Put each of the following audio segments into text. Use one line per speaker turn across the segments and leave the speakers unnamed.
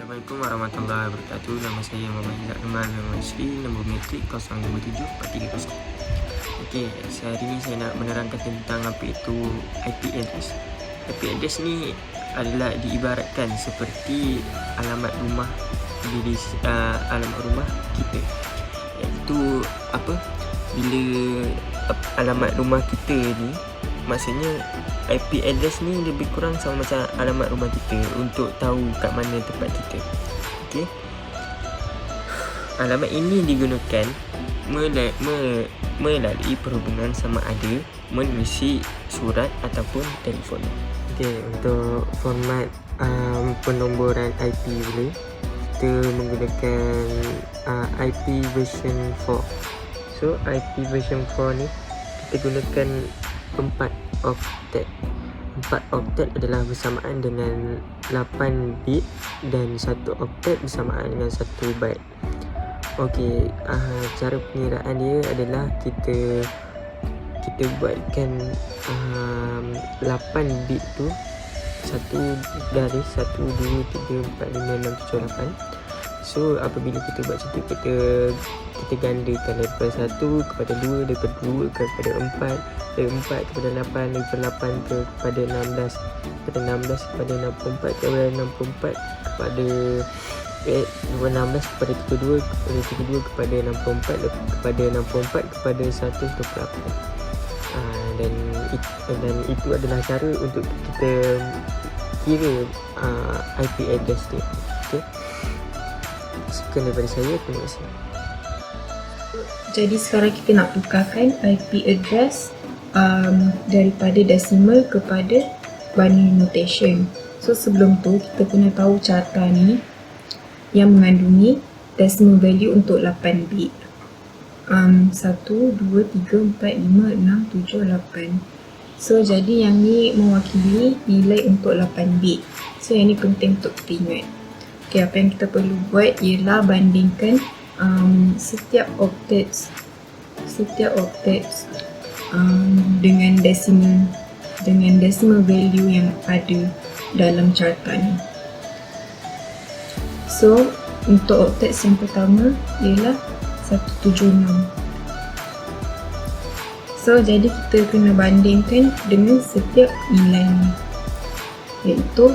Assalamualaikum warahmatullahi wabarakatuh. Nama saya Muhammad Izzat Kemal bin Sri, nombor metrik 057430. Okey, hari ini saya nak menerangkan tentang apa itu IP address. IP address ni adalah diibaratkan seperti alamat rumah alamat rumah kita. Iaitu apa? Bila alamat rumah kita ni, maksudnya IP address ni lebih kurang sama macam alamat rumah kita untuk tahu kat mana tempat kita. Okey. Alamat ini digunakan melalui perhubungan sama ada menerusi surat ataupun telefon. Okey, untuk format penomboran IP ni kita menggunakan IP version 4. So IP version 4 ni kita gunakan 4 octet. 4 octet adalah bersamaan dengan 8 bit dan 1 octet bersamaan dengan 1 byte. Okey, cara pengiraan dia adalah kita buatkan 8 bit tu 1 garis 1 2 3 4 5 6 7 8. So apabila kita buat macam tu, kita gandakan daripada 1 kepada 2, daripada 2 kepada 4, dari 4 kepada 8, daripada 8 kepada 16, daripada 16 kepada 64, kepada 64 kepada 16 kepada 32, kepada 32 kepada 64, kepada 64 kepada 128. Dan itu adalah cara untuk kita kira IP address dia. Okey. Sekian daripada saya, terima kasih.
Jadi sekarang kita nak tukarkan IP address daripada decimal kepada binary notation. So sebelum tu kita kena tahu carta ni yang mengandungi decimal value untuk 8 bit. 1, 2, 3, 4, 5, 6, 7, 8. So jadi yang ni mewakili nilai untuk 8 bit. So yang ni penting untuk kita ingat. Okay, apa yang kita perlu buat ialah bandingkan setiap octets dengan decimal value yang ada dalam carta ni. So untuk octets yang pertama ialah 176. So jadi kita kena bandingkan dengan setiap nilai ni, iaitu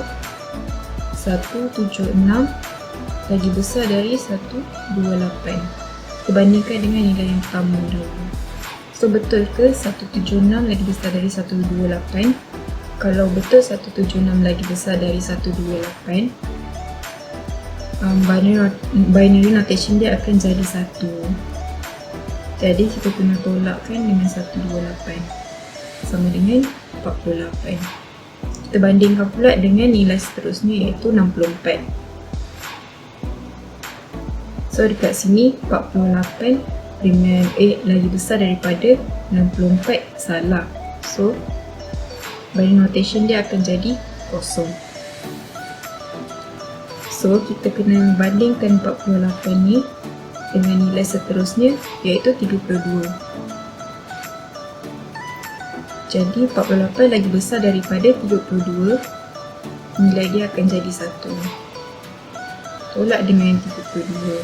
176 lagi besar dari 128. Kita bandingkan dengan nilai yang pertama dahulu. So betul ke 176 lagi besar dari 128? Kalau betul 176 lagi besar dari 128, binary notation dia akan jadi 1. Jadi kita kena tolakkan dengan 128 sama dengan 48. Kita bandingkan pula dengan nilai seterusnya, iaitu 64. So dekat sini 48 dengan lagi besar daripada 64 salah. So binary notation dia akan jadi kosong. So kita kena bandingkan 48 ni dengan nilai seterusnya, iaitu 32. Jadi 48 lagi besar daripada 32, nilai dia akan jadi 1. Tolak dengan 32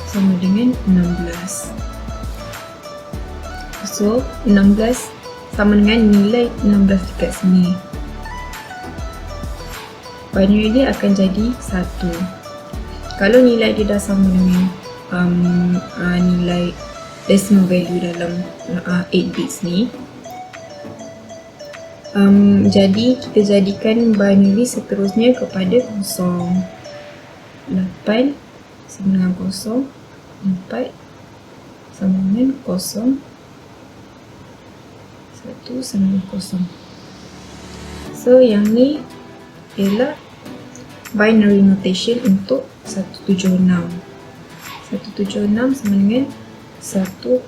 sama dengan 16. So 16 sama dengan nilai 16 dekat sini. Binary dia akan jadi 1. Kalau nilai dia dah sama dengan nilai decimal value dalam 8 bits ni, jadi kita jadikan binary seterusnya kepada 0. 8 sama dengan 0, 4 sama dengan 0, 1 sama dengan 0. So yang ni ialah binary notation untuk 176. 176 sama dengan 10110000.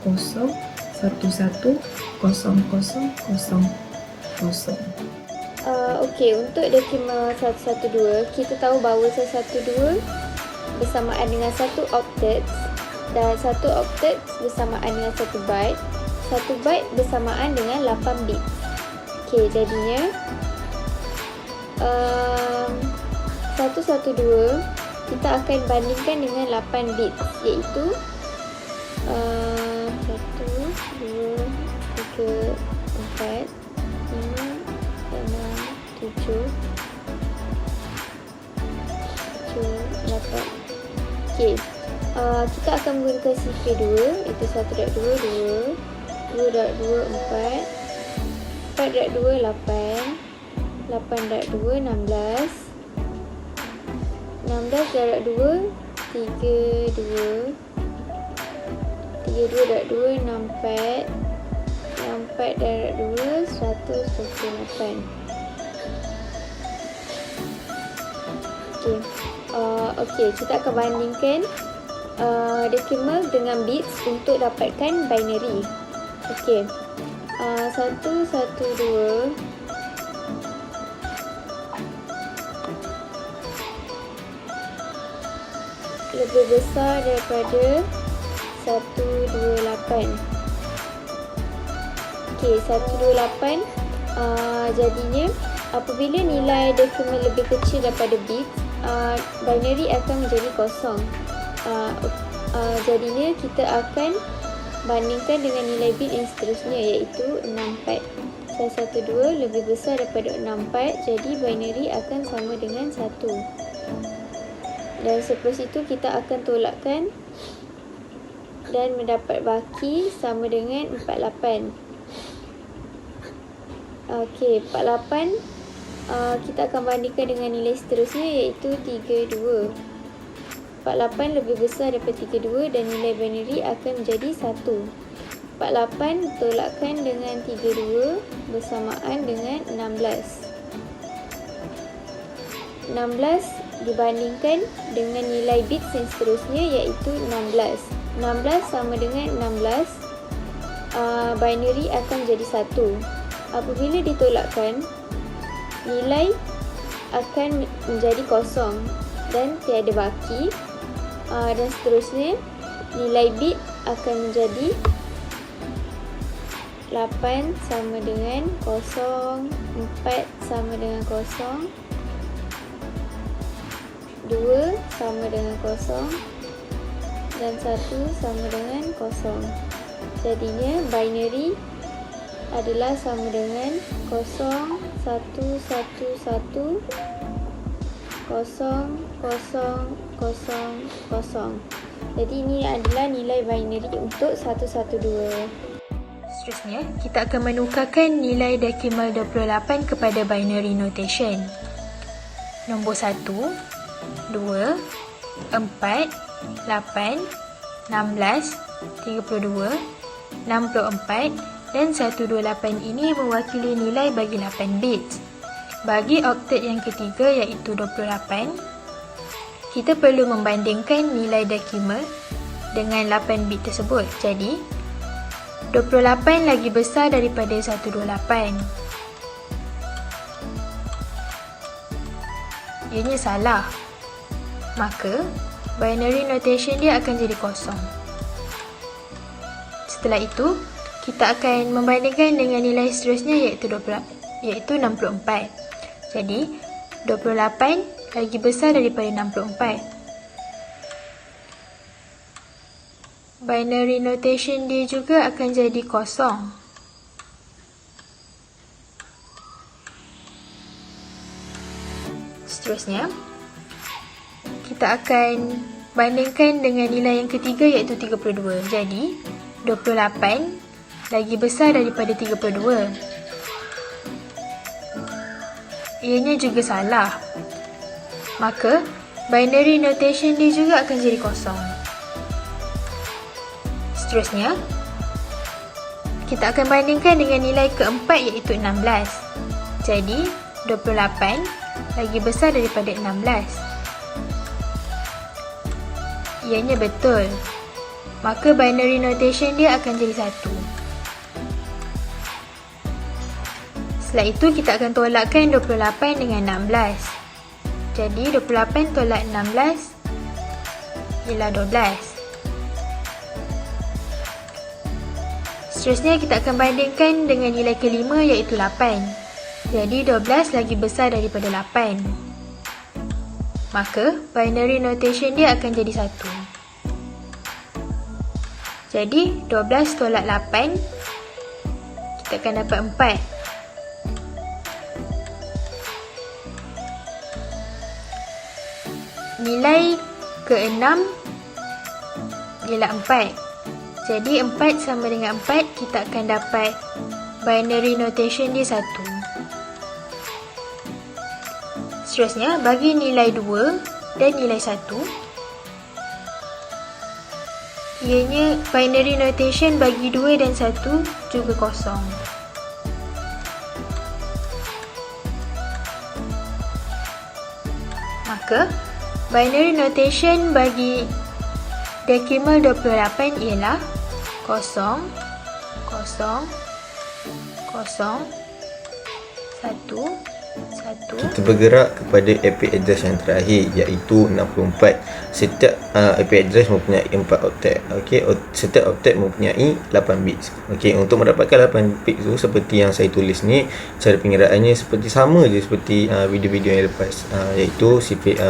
Okey, untuk decimal 112, kita tahu bahawa 112 bersamaan dengan 1 octet dan 1 octet bersamaan dengan 1 byte. 1 byte bersamaan dengan 8 bit. Okey, jadinya 112 kita akan bandingkan dengan 8 bits, iaitu 1, 2, 3, 4, 5, 6, 7, 8. Okey. Kita akan menggunakan sifar 2, iaitu 1.2, 2, 2.2, 4, 4.2, 8, 8.2, 16, 16.2, 32, 32.2, 64, 64.2, 128. Okey, kita akan bandingkan decimal dengan bits untuk dapatkan binary. Okey. 112 lebih besar daripada 128. Okey, 128 jadinya apabila nilai decimal lebih kecil daripada bits, binary akan menjadi kosong. Jadinya kita akan bandingkan dengan nilai bit yang seterusnya, iaitu 64. 112 lebih besar daripada 64, jadi binary akan sama dengan 1. Dan selepas itu kita akan tolakkan dan mendapat baki sama dengan 48. Okey, 48 kita akan bandingkan dengan nilai seterusnya, iaitu 32. 48 lebih besar daripada 32 dan nilai binary akan menjadi 1. 48 tolakkan dengan 32 bersamaan dengan 16. 16 dibandingkan dengan nilai bits yang seterusnya, iaitu 16. 16 sama dengan 16, binary akan menjadi 1. Apabila ditolakkan, nilai akan menjadi kosong dan tiada baki, dan seterusnya nilai bit akan menjadi 8 sama dengan 0, 4 sama dengan 0, 2 sama dengan 0 dan 1 sama dengan 0. Jadinya binary adalah sama dengan 0, 1, 1, 1, 0, 0, 0, 0. Jadi ini adalah nilai binary untuk 112.
Seterusnya, kita akan menukarkan nilai decimal 28 kepada binary notation. Nombor 1, 2, 4, 8, 16, 32, 64 dan 128 ini mewakili nilai bagi 8 bits. Bagi oktet yang ketiga, iaitu 28, kita perlu membandingkan nilai decimal dengan 8 bit tersebut. Jadi, 28 lagi besar daripada 128. Ianya salah. Maka, binary notation dia akan jadi kosong. Setelah itu, kita akan membandingkan dengan nilai seterusnya, iaitu 64. Jadi, 28 lagi besar daripada 64. Binary notation dia juga akan jadi kosong. Seterusnya, kita akan bandingkan dengan nilai yang ketiga, iaitu 32. Jadi, 28 lagi besar daripada 32. Ianya juga salah. Maka, binary notation dia juga akan jadi kosong. Seterusnya, kita akan bandingkan dengan nilai keempat, iaitu 16. Jadi, 28 lagi besar daripada 16. Ianya betul. Maka binary notation dia akan jadi 1. Setelah itu, kita akan tolakkan 28 dengan 16. Jadi, 28 tolak 16 ialah 12. Seterusnya, kita akan bandingkan dengan nilai kelima, iaitu 8. Jadi, 12 lagi besar daripada 8. maka binary notation dia akan jadi 1. Jadi 12 tolak 8, kita akan dapat 4. Nilai ke-6 ialah 4. Jadi 4 sama dengan 4, kita akan dapat binary notation dia 1. Seterusnya, bagi nilai 2 dan nilai 1, ianya binary notation bagi 2 dan 1 juga kosong. Maka, binary notation bagi desimal 28 ialah 0, 0, 0, 1, 1.
Kita bergerak kepada IP address yang terakhir, iaitu 64. Setiap IP address mempunyai 4 oktet. Okey, setiap oktet mempunyai 8 bits. Okey, untuk mendapatkan 8 bits tu seperti yang saya tulis ni, cara pengiraannya seperti sama je seperti video-video yang lepas, iaitu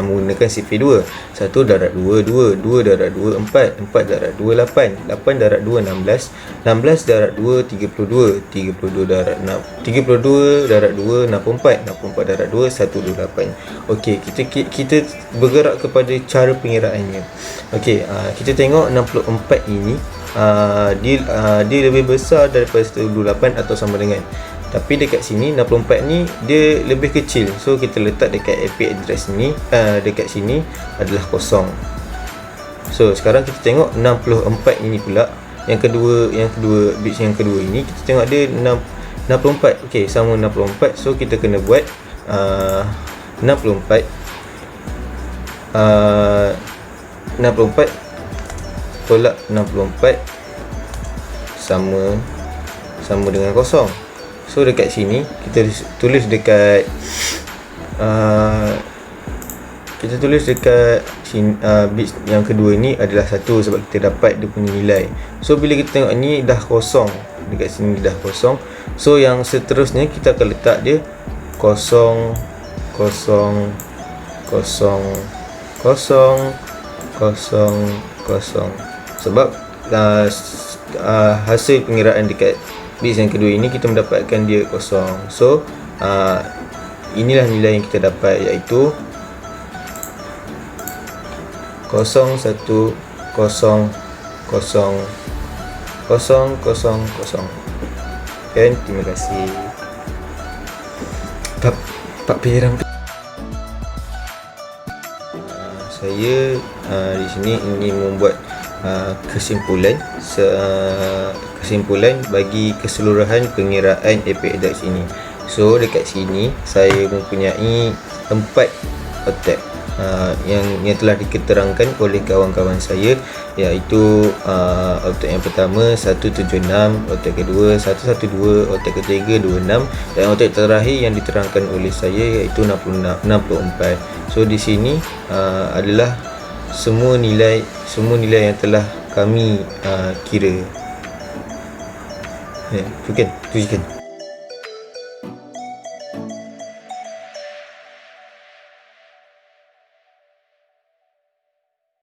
menggunakan CP2. 1 darab 2 2, 2 darab 2 4, 4 darab 2 8, 8 darab 2 16, 16 darab 2 32, 32 darab 6, 32 darab 2 64, 64 darab 2 128. Okey, kita bergerak kepada cara pengiraannya. Okey, kita tengok 64 ini dia lebih besar daripada 128 atau sama dengan. Tapi dekat sini 64 ni dia lebih kecil. So kita letak dekat IP address ni, dekat sini adalah kosong. So sekarang kita tengok 64 ini pula, yang kedua bits yang kedua ini kita tengok dia 64. Okey, sama 64. So kita kena buat 64 tolak 64 sama dengan kosong. So dekat sini kita tulis dekat sini, bits yang kedua ni adalah 1 sebab kita dapat dia punya nilai. So bila kita tengok ni dah kosong, dekat sini dah kosong. So yang seterusnya kita akan letak dia 0 0 0 0 0 sebab hasil pengiraan dekat bits yang kedua ini kita mendapatkan dia kosong. So inilah nilai yang kita dapat, iaitu 0 1 0 0 0 0 0. Dan terima kasih Pak Piram. Saya di sini ingin membuat kesimpulan bagi keseluruhan pengiraan IP address ini. So dekat sini saya mempunyai 4 oktet yang telah diketerangkan oleh kawan-kawan saya, iaitu oktet yang pertama 176, oktet kedua 112, oktet ketiga 26 dan oktet terakhir yang diterangkan oleh saya iaitu 64. So di sini adalah semua nilai yang telah kami kira. Tujukan.